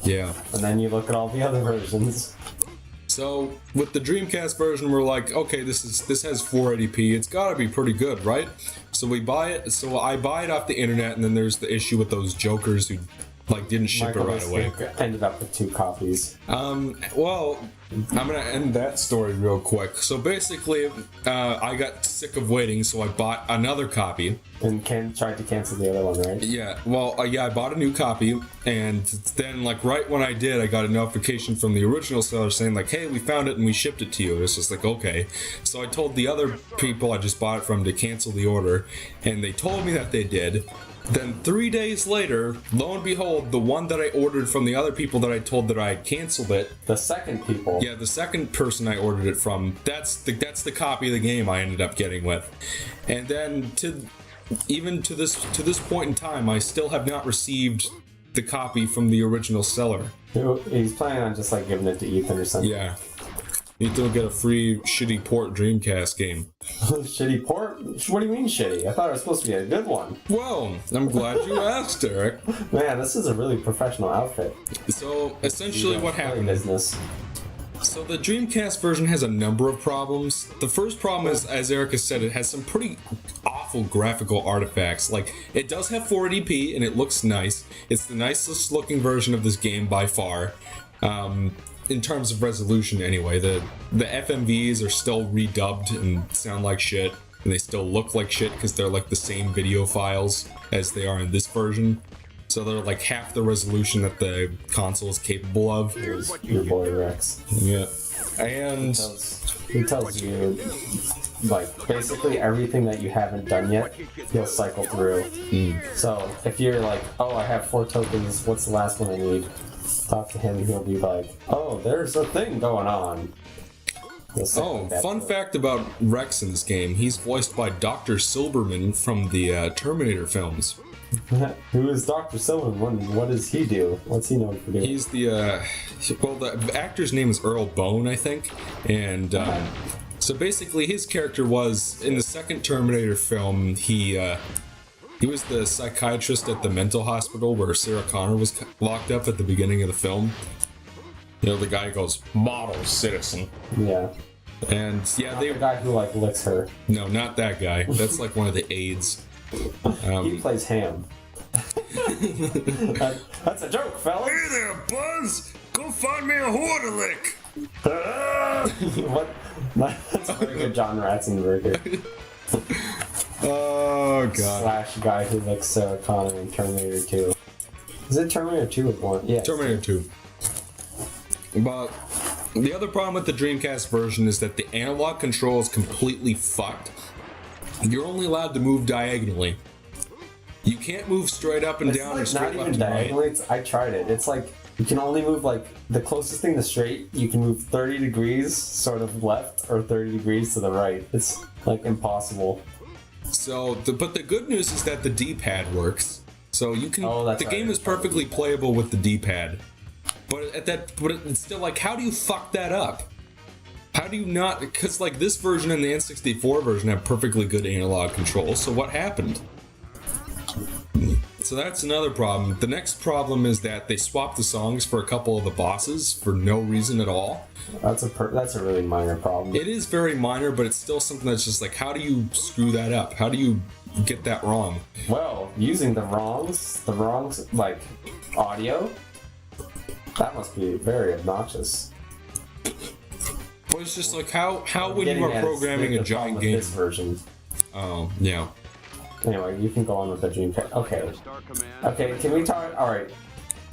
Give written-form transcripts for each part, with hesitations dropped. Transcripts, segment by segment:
Yeah. And then you look at all the other versions. So with the Dreamcast version, we're like, okay, this has 480p. It's got to be pretty good, right? So we buy it. So I buy it off the internet, and then there's the issue with those jokers who like didn't ship it right away. Ended up with 2 copies. Well, I'm gonna end that story real quick. So basically, I got sick of waiting, so I bought another copy. And tried to cancel the other one, right? Yeah, well, I bought a new copy, and then, like, right when I did, I got a notification from the original seller saying, like, hey, we found it and we shipped it to you. And it's just like, okay. So I told the other people I just bought it from to cancel the order, and they told me that they did. Then 3 days later, lo and behold, the one that I ordered from the other people that I told that I had canceled it. The second people. Yeah, the second person I ordered it from. That's the copy of the game I ended up getting with. And then even to this point in time, I still have not received the copy from the original seller. He's planning on just like giving it to Ethan or something. Yeah. Ethan will get a free shitty port Dreamcast game. Shitty port? What do you mean shitty? I thought it was supposed to be a good one. Well, I'm glad you asked, Eric. Man, this is a really professional outfit. So essentially what happened business. So the Dreamcast version has a number of problems. The first problem is, as Erica said, it has some pretty awful graphical artifacts. Like, it does have 480p and it looks nice. It's the nicest looking version of this game by far. In terms of resolution anyway. The FMVs are still redubbed and sound like shit. And they still look like shit because they're like the same video files as they are in this version. So they're like half the resolution that the console is capable of. Here's your boy Rex. Yeah. And he tells you, like, basically everything that you haven't done yet, he'll cycle through. So if you're like, oh, I have 4 tokens, what's the last one I need? Talk to him, he'll be like, oh, there's a thing going on. Oh, fun fact about Rex in this game, he's voiced by Dr. Silberman from the Terminator films. Who is Dr. Silverman? What does he do? What's he known for doing? He's the, well, the actor's name is Earl Bone, I think. And, so basically his character was, in the second Terminator film, he was the psychiatrist at the mental hospital where Sarah Connor was locked up at the beginning of the film. You know, the guy who goes, model citizen. Yeah. And, yeah, the guy who, like, licks her. No, not that guy. That's, like, one of the aides. He plays Ham. That's a joke, fella. Hey there, Buzz! Go find me a whore to lick! What? That's a very good John Ratzenberger. Oh, God. / guy who licks Sarah Connor in Terminator 2. Is it Terminator 2 or 1? Yeah. Terminator 2. But the other problem with the Dreamcast version is that the analog control is completely fucked. You're only allowed to move diagonally. You can't move straight up and down or straight left and right. I tried it. It's like you can only move like the closest thing to straight. You can move 30 degrees sort of left or 30 degrees to the right. It's like impossible. So, but the good news is that the D-pad works. So you can. The game is perfectly playable with the D-pad. But it's still like, how do you fuck that up? How do you not? Because like this version and the N64 version have perfectly good analog controls. So what happened? So that's another problem. The next problem is that they swapped the songs for a couple of the bosses for no reason at all. That's a really minor problem. It is very minor, but it's still something that's just like, how do you screw that up? How do you get that wrong? Well, using the wrongs like audio, that must be very obnoxious. But it's just like how when you are programming a giant game. This version. Oh yeah. Anyway, you can go on with the Dreamcast. Okay, can we talk? Alright.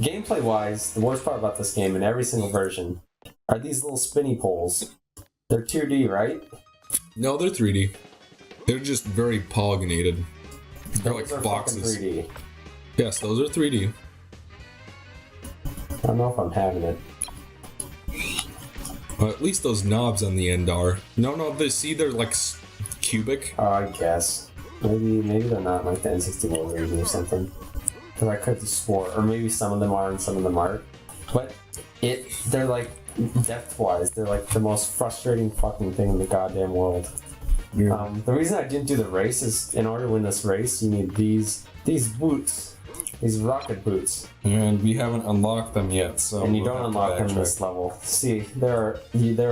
Gameplay wise, the worst part about this game in every single version are these little spinny poles. They're 2D, right? No, they're 3D. They're just very polygonated. They're those like boxes. 3D. Yes, those are 3D. I don't know if I'm having it. Well, at least those knobs on the end are. No, they're like cubic. Oh, I guess. Maybe they're not like the N64 version or something. Because I could have swore, or maybe some of them are and some of them aren't. But they're like, depth-wise, they're like the most frustrating fucking thing in the goddamn world. Yeah. The reason I didn't do the race is, in order to win this race, you need these boots. These rocket boots. And we haven't unlocked them yet, so. And you we'll don't have to unlock them in backtrack. this level. See, there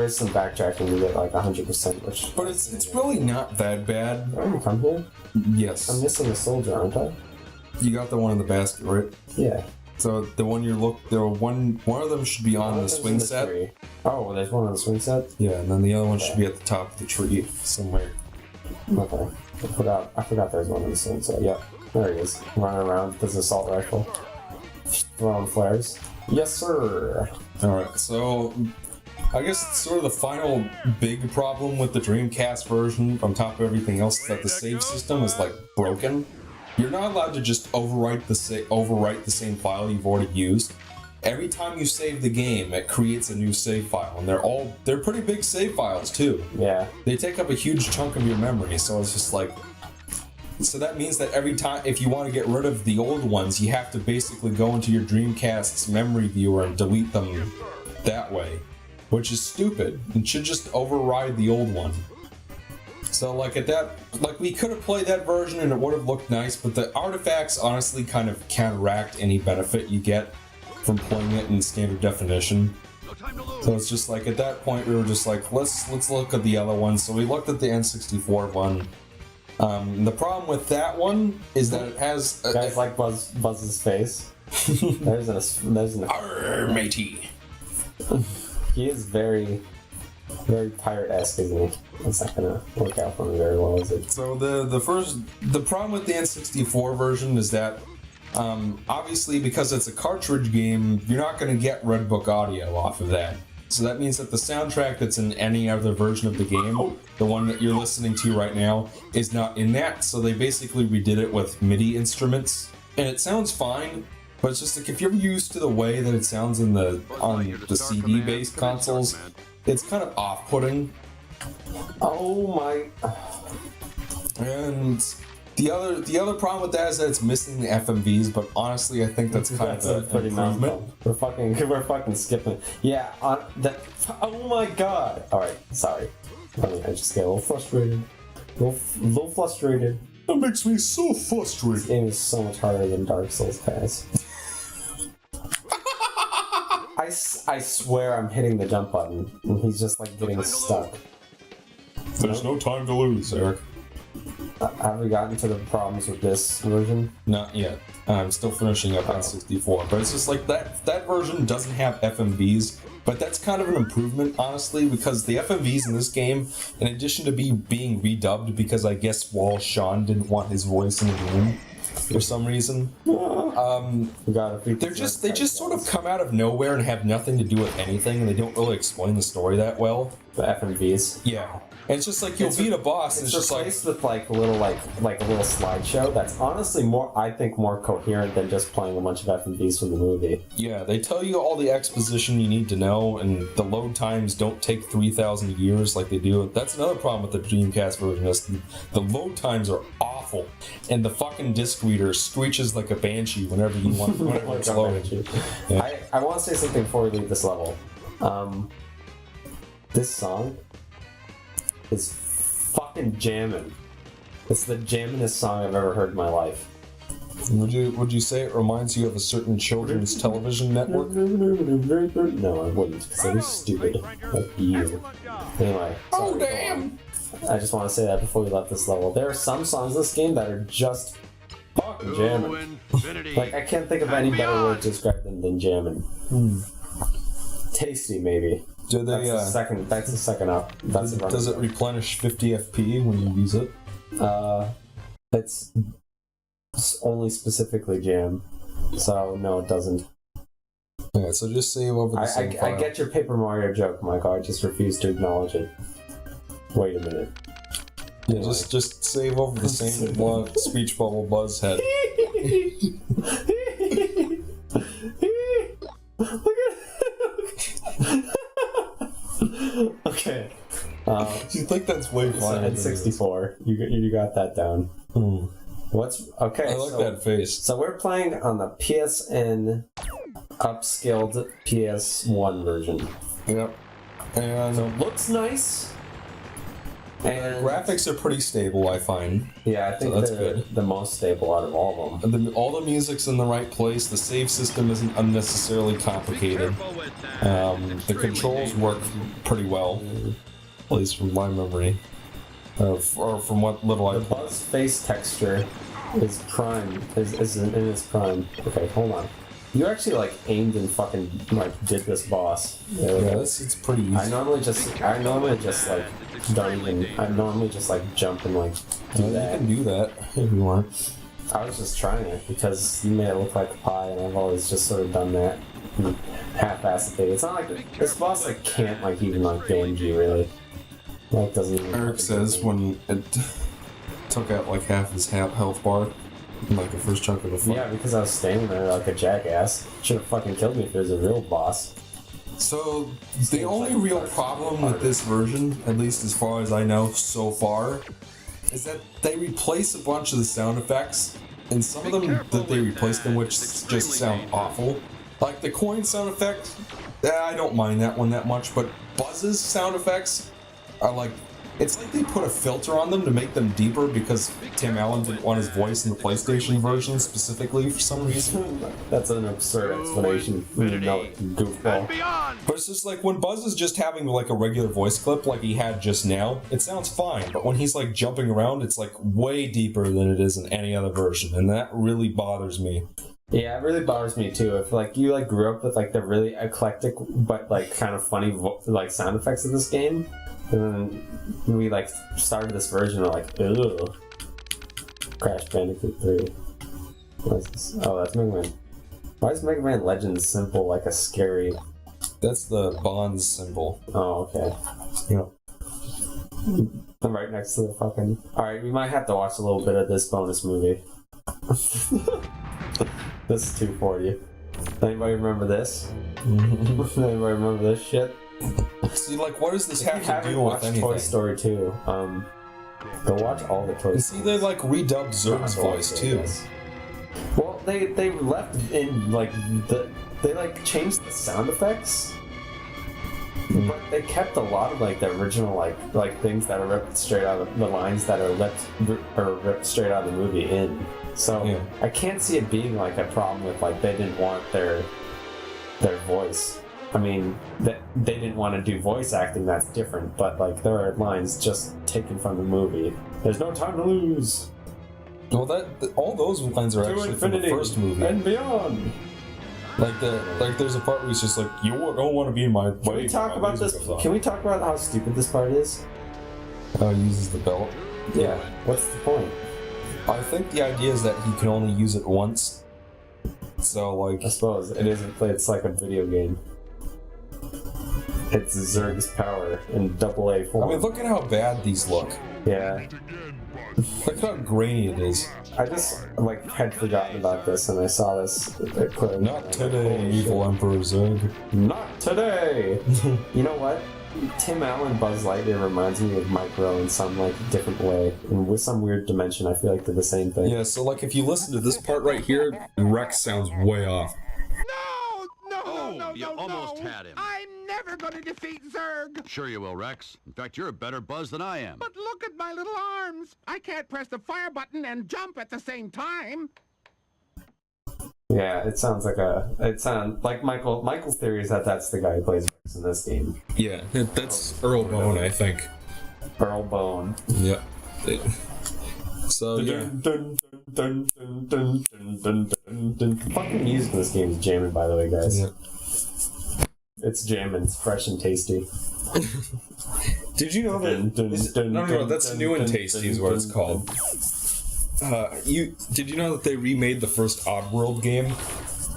is some backtracking to get like 100%, which. But it's really not that bad. I'm gonna come here. Yes. I'm missing a soldier, aren't I? You got the one in the basket, right? Yeah. So the one one of them should be on the swing set. Tree. Oh, well, there's one on the swing set? Yeah, and then the other one should be at the top of the tree somewhere. Okay. I forgot there's one on the swing set. Yep. There he is. Running around with his assault rifle. Throwing flares. Yes, sir. Alright, so I guess sort of the final big problem with the Dreamcast version, on top of everything else, is that the save system is like broken. You're not allowed to just overwrite the same file you've already used. Every time you save the game, it creates a new save file, and they're pretty big save files too. Yeah. They take up a huge chunk of your memory, so it's just like. So that means that every time, if you want to get rid of the old ones, you have to basically go into your Dreamcast's memory viewer and delete them that way, which is stupid. It should just override the old one. So we could have played that version and it would have looked nice, but the artifacts honestly kind of counteract any benefit you get from playing it in standard definition. So it's just like at that point we were just like, let's look at the other one. So we looked at the N64 one. The problem with that one is that it has Guys like Buzz's face. there's an Arr, matey. He is very pirate-esque, isn't he? It's not gonna work out for me very well, is it? So the problem with the N64 version is that obviously because it's a cartridge game, you're not going to get Red Book audio off of that. So that means that the soundtrack that's in any other version of the game, the one that you're listening to right now, is not in that. So they basically redid it with MIDI instruments, and it sounds fine. But it's just like if you're used to the way that it sounds on the CD-based consoles, it's kind of off-putting. Oh my! And the other problem with that is that it's missing the FMVs. But honestly, I think that's kind of an pretty improvement. We're fucking skipping. Yeah. Oh my god! All right. Sorry. I just get a little frustrated. Little frustrated. That makes me so This frustrated. game is so much harder than Dark Souls, guys. I swear I'm hitting the jump button, and he's just like getting stuck. There's no time to lose, Eric. Have we gotten to the problems with this version? Not yet. I'm still finishing up on 64, but it's just like that version doesn't have FMVs, but that's kind of an improvement, honestly, because the FMVs in this game, in addition to being redubbed, because I guess Sean didn't want his voice in the game for some reason, they just sort of come out of nowhere and have nothing to do with anything, and they don't really explain the story that well. The FMVs. Yeah. And it's just like you'll beat a boss, and it's just like replaced with like a little slideshow. That's honestly I think more coherent than just playing a bunch of FMVs from the movie. yeah, they tell you all the exposition you need to know, and the load times don't take 3,000 years like they do. That's another problem with the Dreamcast version. Is the load times are awful, and the fucking disc reader screeches like a banshee whenever you want. Whenever it's loaded. Yeah. I want to say something before we leave this level. This song is fucking jamming. It's the jammingest song I've ever heard in my life. Would you say it reminds you of a certain children's television network? No, I wouldn't, because that is stupid. Like you. Anyway. Oh sorry, damn! I just want to say that before we left this level. There are some songs in this game that are just fucking jamming. Like, I can't think of any better word to describe them than jamming. Tasty, maybe. Do they? That's the second up. Does it replenish 50 FP when you use it? It's only specifically jam. So no, it doesn't. Yeah, so just save over the same file. I get your Paper Mario joke, Michael. I just refuse to acknowledge it. Wait a minute. Yeah, Anyway. just save over the same speech bubble buzz head. Okay. You think that's way funnier than N64. You got that down. What's okay? I like that face. So we're playing on the PSN upscaled PS1 version. Yep. And So it looks nice. And Graphics are pretty stable, I find. yeah, I think So that's they're good. the most stable out of all of them. All the music's in the right place. The save system isn't unnecessarily complicated. The controls work pretty well, at least from my memory, or from what little I The Buzz face texture is prime, is in its prime. Okay, hold on. You actually like aimed and fucking like did this boss. Yeah, it's pretty easy. I normally just like don't even. I normally just like jump and like do You that. can do that if you want. I was just trying it because you made it look like a pie, and I've always just sort of done that half-assed thing. It's not like this boss like can't like even like damage you really. Like doesn't even. Eric says when it took out like half his health bar in like the first chunk of the fight. Yeah, because I was standing there like a jackass. Should have fucking killed me if it was a real boss. So the only real problem with this version, at least as far as I know so far, is that they replace a bunch of the sound effects, and some of them that they replaced them with just sound awful. Like the coin sound effect, I don't mind that one that much, but Buzz's sound effects are like, it's like they put a filter on them to make them deeper because Tim Allen didn't want his voice in the PlayStation version specifically for some reason. That's an absurd explanation. No, goofball. But it's just like when Buzz is just having like a regular voice clip like he had just now, it sounds fine. But when he's like jumping around, it's like way deeper than it is in any other version, and that really bothers me. Yeah, it really bothers me too. If like you like grew up with like the really eclectic but like kind of funny like sound effects of this game, and then we like started this version of like, ugh. Crash Bandicoot 3. What is this? Oh, that's Mega Man. Why is Mega Man Legends simple like a scary? That's the Bonds symbol. Oh, okay. Yeah. I'm right next to the fucking. Alright, we might have to watch a little bit of this bonus movie. This is 240. Anybody remember this? Anybody remember this shit? See, like, what does this If you have to haven't do with watched anything? Toy Story 2, go watch all the Toy And Story. see, they like redubbed Zerg's voice too. Well, they left in like they like changed the sound effects, but they kept a lot of like the original like things that are ripped straight out of the lines that are ripped straight out of the movie in. So Yeah. I can't see it being like a problem with like they didn't want their voice. I mean, they didn't want to do voice acting, that's different, but like there are lines just taken from the movie. There's no time to lose. Well, all those lines are To actually from the infinity first movie. and beyond. Like there's a part where he's just like, you don't want to be in my way. Can we talk about this? Can we talk about how stupid this part is? How he uses the belt. Yeah. What's the point? I think the idea is that he can only use it once. So like, I suppose it isn't. It's like a video game. It's Zerg's power in AA form. I mean, look at how bad these look. Yeah. Look how grainy it is. I just like had forgotten about this, and I saw this. Not today, evil Emperor Zerg. Not today. You know what? Tim Allen Buzz Lightyear reminds me of Micro in some like different way, and with some weird dimension. I feel like they're the same thing. Yeah, so like if you listen to this part right here, Rex sounds way off. No, you almost had him. I'm never gonna defeat Zerg. Sure you will, Rex. In fact, you're a better Buzz than I am. But look at my little arms. I can't press the fire button and jump at the same time. Yeah, it sounds like Michael's theory is that that's the guy who plays Rex in this game. Yeah, that's Earl Bone, I think. Earl Bone. Yep. So yeah. The fucking music in this game is jamming, by the way, guys. Yeah. It's jamming. It's fresh and tasty. Did you know that? No, that's New and Tasty is what it's called. Did you know that they remade the first Oddworld game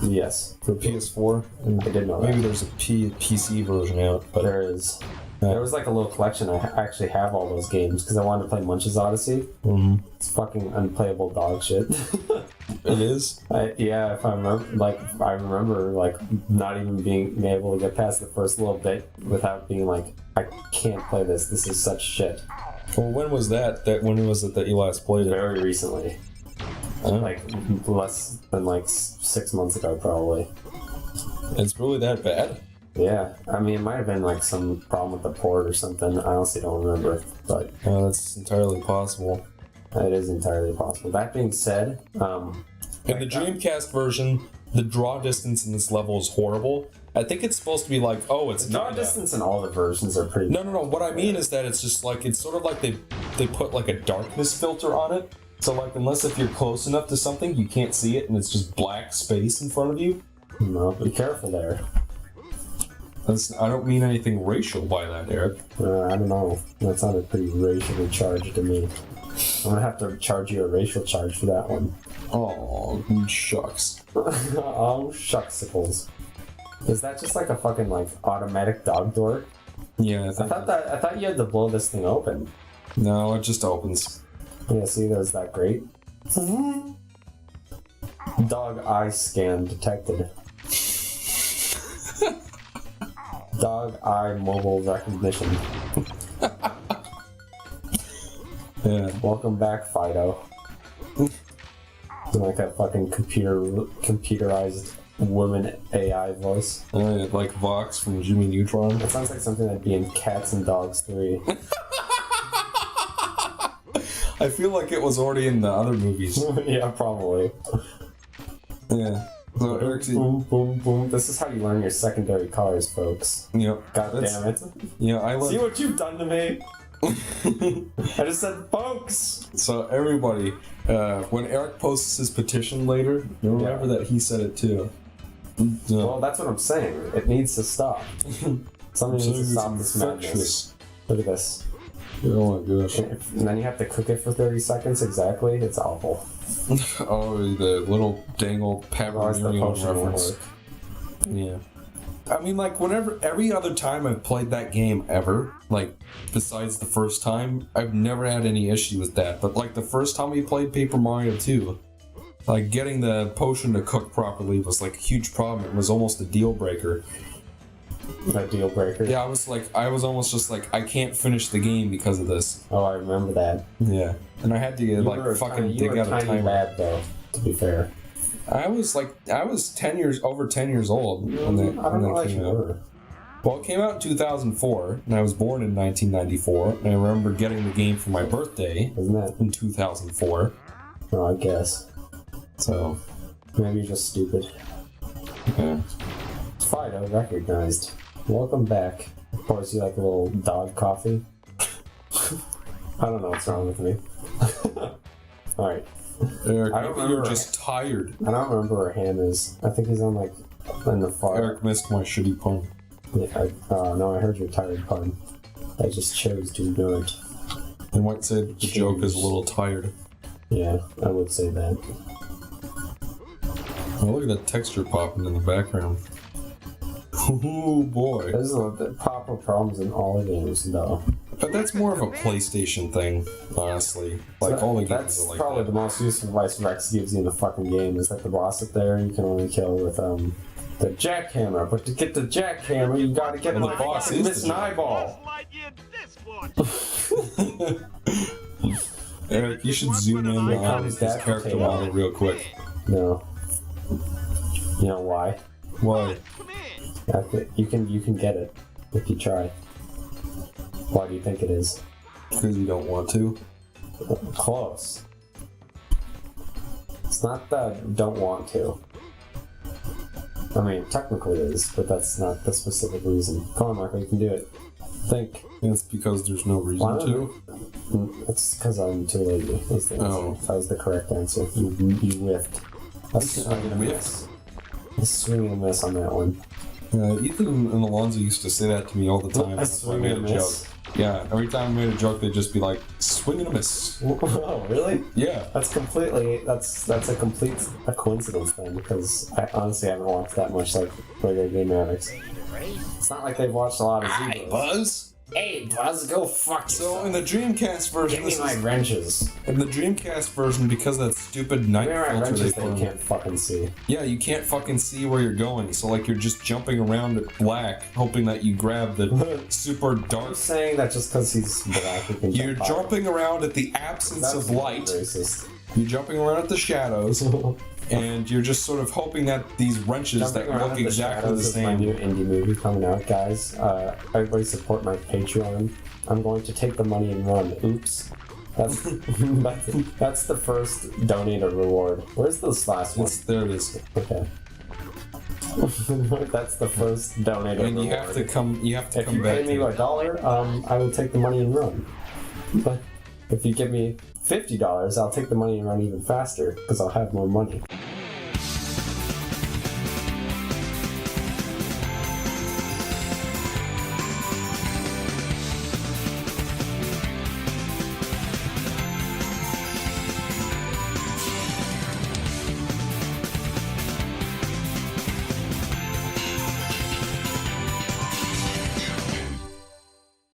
Yes. for PS4? I did know that. Maybe there's a PC version out, but There is. There was like a little collection. I actually have all those games because I wanted to play Munch's Odyssey. It's fucking unplayable dog shit. it is. Yeah, if I remember like not even being able to get past the first little bit without being like, I can't play this. This is such shit. Well, when was that? When was it that you last played it? Very recently. Like less than like 6 months ago, probably. It's really that bad? Yeah, I mean, it might have been like some problem with the port or something. I honestly don't remember, but That's entirely possible. it is entirely possible. That being said, In the Dreamcast version, the draw distance in this level is horrible. I think it's supposed to be like, oh, it's draw not distance in all the versions are pretty. No. What I mean is that it's just like, it's sort of like they put like a darkness filter on it. So like, unless if you're close enough to something, you can't see it, and it's just black space in front of you. No, be careful there. I don't mean anything racial by that, Eric. I don't know. That sounded pretty racially charged to me. I'm gonna have to charge you a racial charge for that one. Oh, shucks. Oh, shucksicles. Is that just like a fucking like automatic dog door? Yeah, I thought you had to blow this thing open. No, it just opens. Yeah, see, there's that great. Dog eye scan detected. Dog eye mobile recognition. Yeah. Welcome back, Fido. Like a fucking computerized woman AI voice. Like Vox from Jimmy Neutron. It sounds like something that'd be in Cats and Dogs 3. I feel like it was already in the other movies. Yeah, probably. Yeah. So Eric, Boom, boom, boom. This is how you learn your secondary colors, folks. Yep. God damn it. Yeah, I See learned. what you've done to me? I just said folks! So everybody, when Eric posts his petition later, you'll remember that he said it too. Well, that's what I'm saying. It needs to stop. Somebody needs to stop this madness. Look at this. Oh my gosh. And then you have to cook it for 30 seconds exactly. It's awful. Oh, the little dangle Otherwise the Pavlinian potion won't reference. work. Yeah. I mean, like, every other time I've played that game ever, like, besides the first time, I've never had any issue with that. But, like, the first time we played Paper Mario 2, like, getting the potion to cook properly was, like, a huge problem. It was almost a deal breaker. A deal breaker. Yeah, I was almost just like, I can't finish the game because of this. Oh, I remember that. Yeah. And I had to, You fucking were dig out a tiny timer. lad, though, to be fair. I was over 10 years old when that, I don't know how came you out. were. Well, it came out in 2004, and I was born in 1994, and I remember getting the game for my birthday Isn't that? in 2004. Oh, I guess. So, Maybe you're just stupid. yeah. Fido recognized. Welcome back. Of course, you like a little dog coffee. I don't know what's wrong with me. Alright. Eric, I don't maybe you're remember. just tired. I don't remember where Ham is. I think he's on like in the far. Eric missed my shitty pun. Yeah, no, I heard your tired pun. I just chose to ignore it. I might say that the joke is a little tired. Yeah, I would say that. Oh, look at that texture popping in the background. Oh boy. There's the proper problems in all the games, though. But that's more of a PlayStation thing, honestly. Like, all the games That's are like probably that. the most useful advice Rex gives you in the fucking game is that the boss up there you can only kill with the jackhammer. But to get the jackhammer, you gotta get Well, my the boss fucking is missing the jack- eyeball. Eric, you should zoom in Here on comes his that character potato. model real quick. No. You know why? Why? You can get it if you try. Why do you think it is? Because you don't want to. Close. It's not that I don't want to. I mean, technically it is, but that's not the specific reason. Come on, Marco, you can do it. Think. It's because there's no reason Why to. It's because I'm too lazy. Was the answer. Oh. That was the correct answer. You whiffed. A swing and a miss. A swing and a miss on that one. Ethan and Alonzo used to say that to me all the time. A If I swing made and a a joke. miss. Yeah, every time I made a joke, they'd just be like, swing and a miss. Oh, really? Yeah. That's a complete coincidence then, because I honestly haven't watched that much like regular game Mavericks. It's not like they've watched a lot of ZBros. Buzz? Hey, Buzz, go fuck So in the Dreamcast version, Give me my wrenches. in the Dreamcast version, because of that stupid night Give me my filter they wrenches put that you on, can't fucking see. yeah, you can't fucking see where you're going. So like you're just jumping around at black, hoping that you grab the super dark. I'm saying that just because he's black, he can You're jump higher. jumping around at the absence That's of light. racist. You're jumping around at the shadows, and you're just sort of hoping that these wrenches that look exactly the same. My new same. indie movie coming out, guys. Everybody support my Patreon. I'm going to take the money and run. Oops. That's the first donate a reward. Where's this last one? There it is. Okay. That's the first donate a And reward. you have to come. You have to If come you back. pay me to it. $1, I will take the money and run. But if you give me $50, I'll take the money and run even faster because I'll have more money.